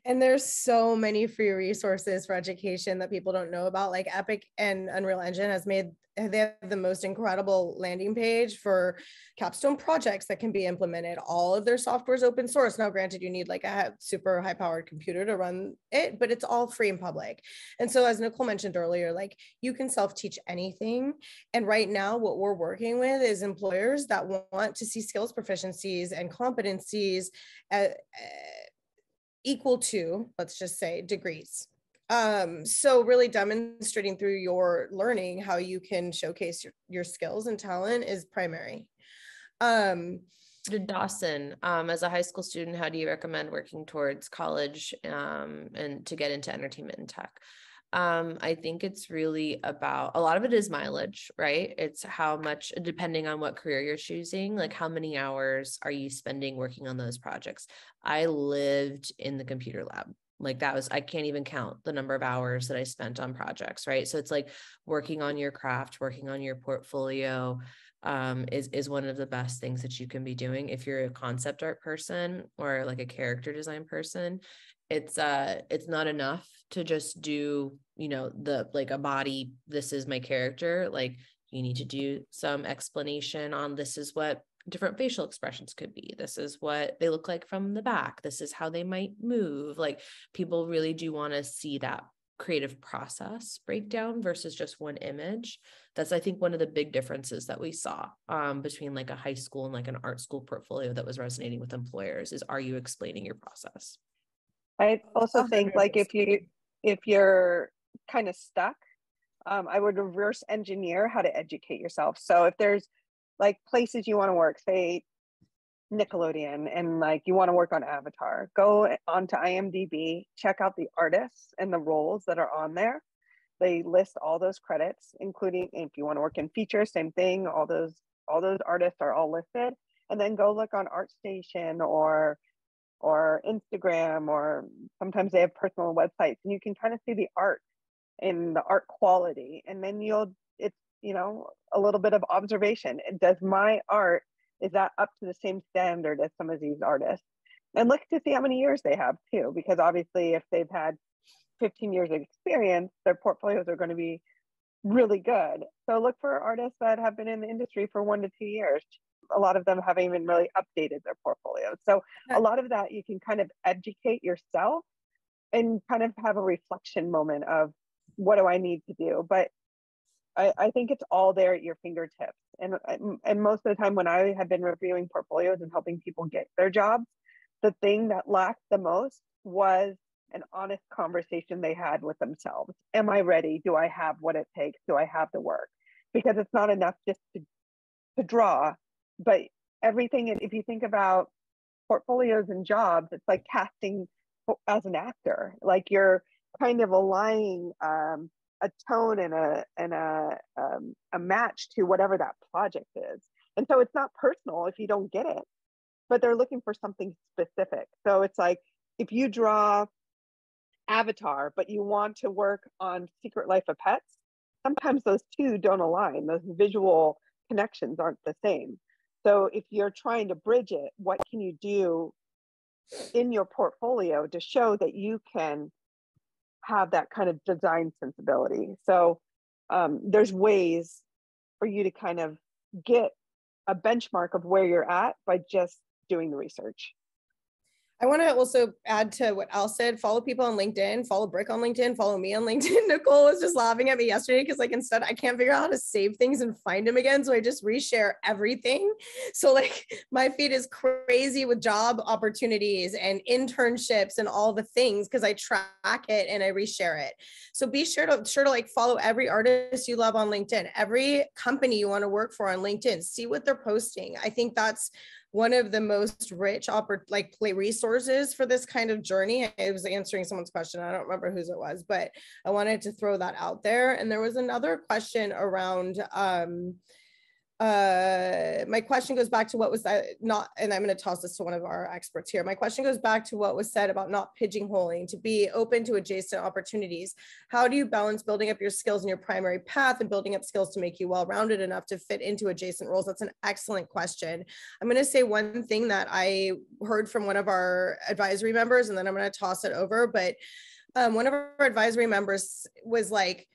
And there's so many free resources for education that people don't know about. Like Epic and Unreal Engine they have the most incredible landing page for capstone projects that can be implemented. All of their software is open source. Now, granted, you need like a super high powered computer to run it, but it's all free and public. And so as Nicole mentioned earlier, like you can self-teach anything. And right now what we're working with is employers that want to see skills proficiencies and competencies equal to, let's just say, degrees. So really demonstrating through your learning how you can showcase your skills and talent is primary. Dawson, as a high school student, how do you recommend working towards college and to get into entertainment and tech? I think it's really about, a lot of it is mileage, right? It's how much, depending on what career you're choosing, like how many hours are you spending working on those projects? I lived in the computer lab. Like that was, I can't even count the number of hours that I spent on projects, right? So it's like working on your craft, working on your portfolio is one of the best things that you can be doing. If you're a concept art person or like a character design person, it's not enough to just do, like a body, this is my character. Like you need to do some explanation on, this is what different facial expressions could be. This is what they look like from the back. This is how they might move. Like people really do want to see that creative process breakdown versus just one image. That's, I think, one of the big differences that we saw between like a high school and like an art school portfolio that was resonating with employers is, are you explaining your process? I also think like if you're kind of stuck, I would reverse engineer how to educate yourself. So if there's like places you want to work, say Nickelodeon, and like you want to work on Avatar, go onto IMDb, check out the artists and the roles that are on there. They list all those credits, including if you want to work in features, same thing. All those artists are all listed. And then go look on ArtStation or Instagram, or sometimes they have personal websites, and you can kind of see the art and the art quality. And then it's a little bit of observation. Does my art, is that up to the same standard as some of these artists? And look to see how many years they have too, because obviously if they've had 15 years of experience, their portfolios are going to be really good. So look for artists that have been in the industry for 1 to 2 years. A lot of them haven't even really updated their portfolios. So a lot of that you can kind of educate yourself and kind of have a reflection moment of, what do I need to do? But I think it's all there at your fingertips. And most of the time when I have been reviewing portfolios and helping people get their jobs, the thing that lacked the most was an honest conversation they had with themselves. Am I ready? Do I have what it takes? Do I have the work? Because it's not enough just to draw, but everything. If you think about portfolios and jobs, it's like casting as an actor. Like you're kind of aligning a tone and a match to whatever that project is. And so it's not personal if you don't get it, but they're looking for something specific. So it's like, if you draw Avatar, but you want to work on Secret Life of Pets, sometimes those two don't align. Those visual connections aren't the same. So if you're trying to bridge it, what can you do in your portfolio to show that you can have that kind of design sensibility? So there's ways for you to kind of get a benchmark of where you're at by just doing the research. I want to also add to what Al said, follow people on LinkedIn, follow Brick on LinkedIn, follow me on LinkedIn. Nicole was just laughing at me yesterday because like instead I can't figure out how to save things and find them again. So I just reshare everything. So like my feed is crazy with job opportunities and internships and all the things because I track it and I reshare it. So be sure to like follow every artist you love on LinkedIn, every company you want to work for on LinkedIn, see what they're posting. I think that's one of the most rich resources for this kind of journey. I was answering someone's question. I don't remember whose it was, but I wanted to throw that out there. And there was another question around my question goes back to what was that not, and I'm going to toss this to one of our experts here. My question goes back to what was said about not pigeonholing, to be open to adjacent opportunities. How do you balance building up your skills in your primary path and building up skills to make you well-rounded enough to fit into adjacent roles? That's an excellent question. I'm going to say one thing that I heard from one of our advisory members, and then I'm going to toss it over. But one of our advisory members was like,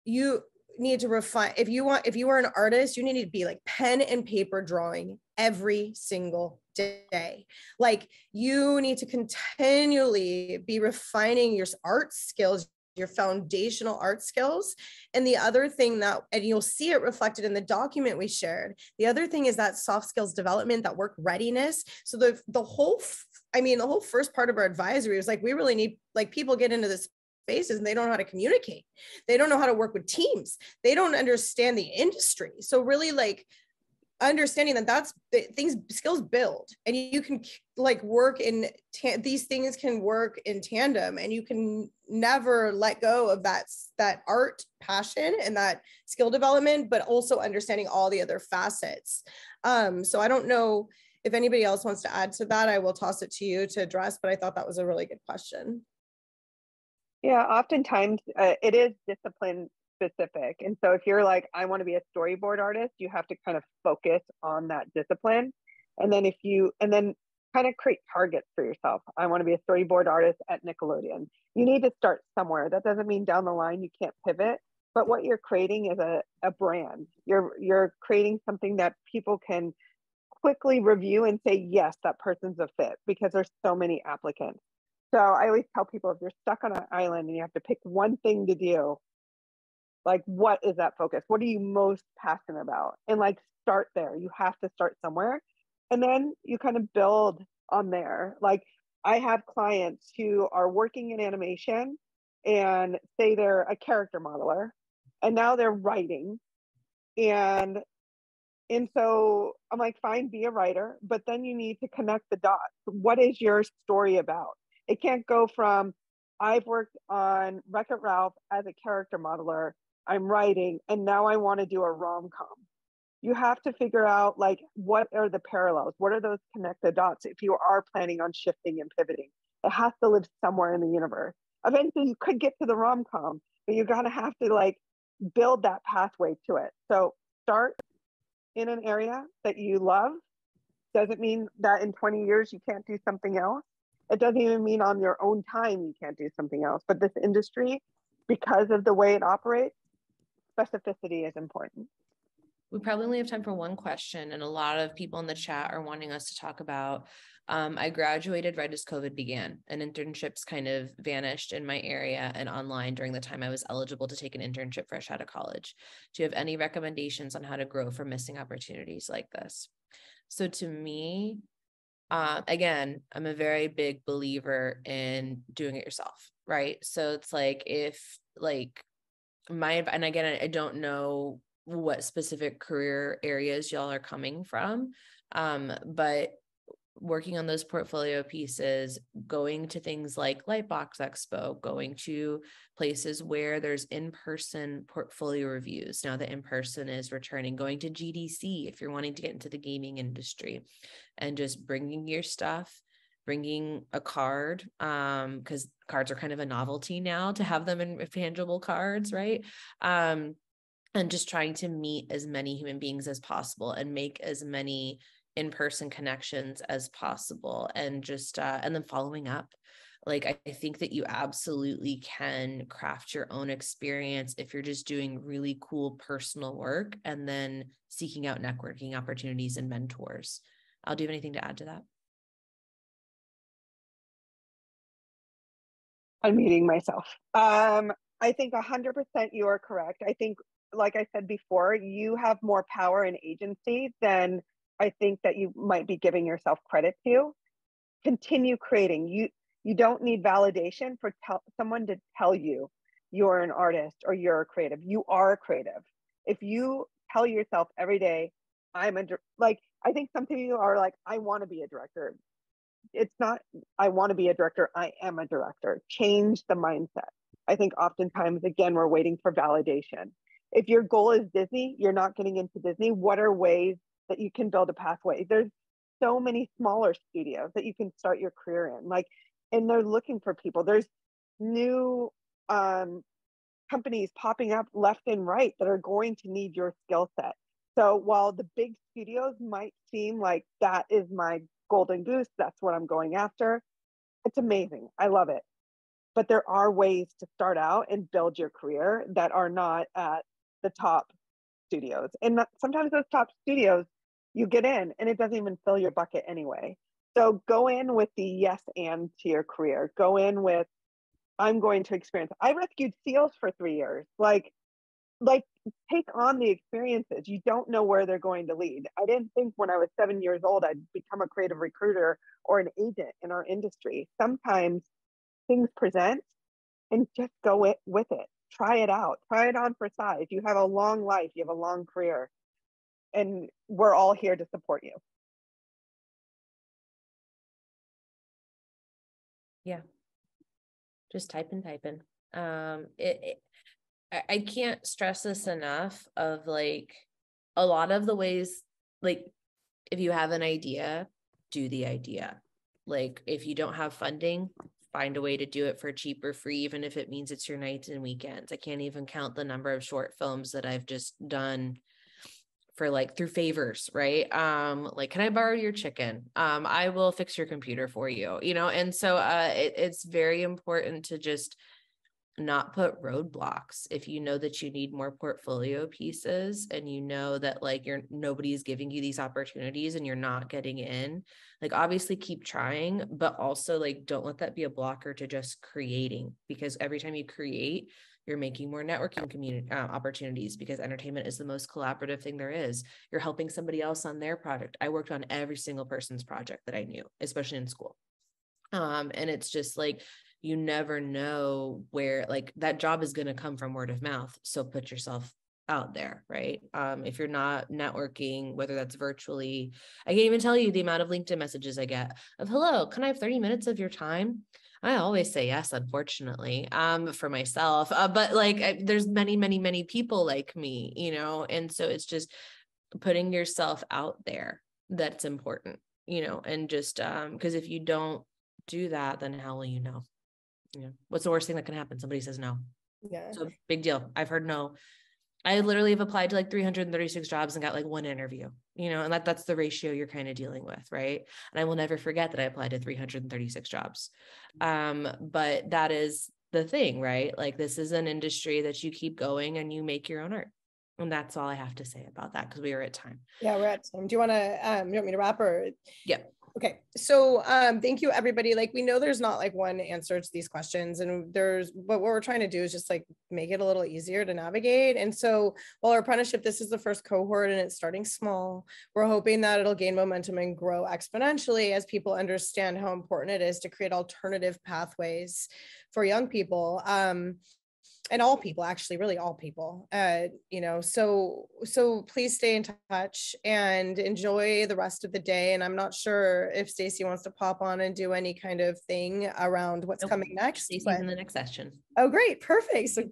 you need to refine, if you are an artist, you need to be like pen and paper drawing every single day. Like, you need to continually be refining your art skills, your foundational art skills. And the other thing that, and you'll see it reflected in the document we shared, the other thing is that soft skills development, that work readiness. So the whole first part of our advisory was like, we really need, like, people get into this spaces and they don't know how to communicate. They don't know how to work with teams. They don't understand the industry. So really, like, understanding that that's things, skills build, and you can like work in these things can work in tandem, and you can never let go of that art passion and that skill development, but also understanding all the other facets. So I don't know if anybody else wants to add to that. I will toss it to you to address, but I thought that was a really good question. Yeah, oftentimes it is discipline specific. And so if you're like, I want to be a storyboard artist, you have to kind of focus on that discipline. And then kind of create targets for yourself. I want to be a storyboard artist at Nickelodeon. You need to start somewhere. That doesn't mean down the line you can't pivot, but what you're creating is a brand. You're creating something that people can quickly review and say, yes, that person's a fit, because there's so many applicants. So I always tell people, if you're stuck on an island and you have to pick one thing to do, like, what is that focus? What are you most passionate about? And like, start there. You have to start somewhere. And then you kind of build on there. Like, I have clients who are working in animation and say they're a character modeler, and now they're writing. And so I'm like, fine, be a writer, but then you need to connect the dots. What is your story about? It can't go from, I've worked on Wreck-It Ralph as a character modeler, I'm writing, and now I want to do a rom-com. You have to figure out, like, what are the parallels? What are those connected dots if you are planning on shifting and pivoting? It has to live somewhere in the universe. Eventually you could get to the rom-com, but you're going to have to like build that pathway to it. So start in an area that you love. Doesn't mean that in 20 years you can't do something else. It doesn't even mean on your own time you can't do something else. But this industry, because of the way it operates, specificity is important. We probably only have time for one question, and a lot of people in the chat are wanting us to talk about, I graduated right as COVID began, and internships kind of vanished in my area and online during the time I was eligible to take an internship fresh out of college. Do you have any recommendations on how to grow from missing opportunities like this? So to me, again, I'm a very big believer in doing it yourself, right? So it's like, if like and again, I don't know what specific career areas y'all are coming from, but working on those portfolio pieces, going to things like Lightbox Expo, going to places where there's in-person portfolio reviews. Now that in-person is returning, going to GDC if you're wanting to get into the gaming industry, and just bringing your stuff, bringing a card, because cards are kind of a novelty now to have them in tangible cards, right? And just trying to meet as many human beings as possible and make as many in-person connections as possible, and just and then following up. Like, I think that you absolutely can craft your own experience if you're just doing really cool personal work and then seeking out networking opportunities and mentors. Do you have anything to add to that? I'm muting myself. I think 100% you are correct. I think, like I said before, you have more power and agency than I think that you might be giving yourself credit to. Continue creating. You don't need validation for someone to tell you you're an artist or you're a creative. You are a creative. If you tell yourself every day, I think some people are like, I want to be a director. It's not, I want to be a director, I am a director. Change the mindset. I think oftentimes, again, we're waiting for validation. if your goal is Disney, you're not getting into Disney. What are ways that you can build a pathway? There's so many smaller studios that you can start your career in, like, and they're looking for people. There's new companies popping up left and right that are going to need your skill set. So while the big studios might seem like that is my golden goose, that's what I'm going after, it's amazing. I love it. But there are ways to start out and build your career that are not at the top studios. And sometimes those top studios, you get in and it doesn't even fill your bucket anyway. So go in with the yes and to your career. Go in with, I'm going to experience. I rescued seals for 3 years. Like take on the experiences. You don't know where they're going to lead. I didn't think when I was 7 years old, I'd become a creative recruiter or an agent in our industry. Sometimes things present and just go with it. Try it out. Try it on for size. You have a long life. You have a long career. And we're all here to support you. Yeah. Just type in. I can't stress this enough of like a lot of the ways, like if you have an idea, do the idea. Like if you don't have funding, find a way to do it for cheap or free, even if it means it's your nights and weekends. I can't even count the number of short films that I've just done for like through favors, right? Like, can I borrow your chicken? I will fix your computer for you, you know? And so it's very important to just not put roadblocks. If you know that you need more portfolio pieces and you know that like nobody's giving you these opportunities and you're not getting in, like obviously keep trying, but also like don't let that be a blocker to just creating, because every time you create, you're making more networking community opportunities, because entertainment is the most collaborative thing there is. You're helping somebody else on their project. I worked on every single person's project that I knew, especially in school. And it's just like, you never know where like that job is going to come from word of mouth. So put yourself out there, right? If you're not networking, whether that's virtually, I can't even tell you the amount of LinkedIn messages I get of, hello, can I have 30 minutes of your time? I always say yes, unfortunately, for myself. But like, there's many people like me, you know? And so it's just putting yourself out there that's important, you know, and just, because if you don't do that, then how will you know? Yeah. What's the worst thing that can happen? Somebody says no. Yeah. So big deal. I've heard no. I literally have applied to like 336 jobs and got like one interview, you know, and that's the ratio you're kind of dealing with. Right. And I will never forget that I applied to 336 jobs. But that is the thing, right? Like this is an industry that you keep going and you make your own art. And that's all I have to say about that, because we are at time. Yeah, we're at time. Do you want me to wrap or? Yeah. Okay. So thank you, everybody. Like, we know there's not like one answer to these questions, and but what we're trying to do is just like make it a little easier to navigate. And so while our apprenticeship, this is the first cohort and it's starting small, we're hoping that it'll gain momentum and grow exponentially as people understand how important it is to create alternative pathways for young people. And all people, actually, really all people, you know, so please stay in touch and enjoy the rest of the day. And I'm not sure if Stacey wants to pop on and do any kind of thing around what's coming next. Stacey's in the next session. Oh, great. Perfect. So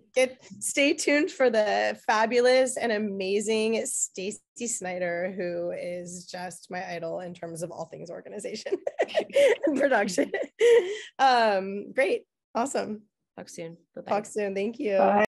stay tuned for the fabulous and amazing Stacey Snyder, who is just my idol in terms of all things organization and production. Great. Awesome. Talk soon. Bye-bye. Talk soon. Thank you. Bye.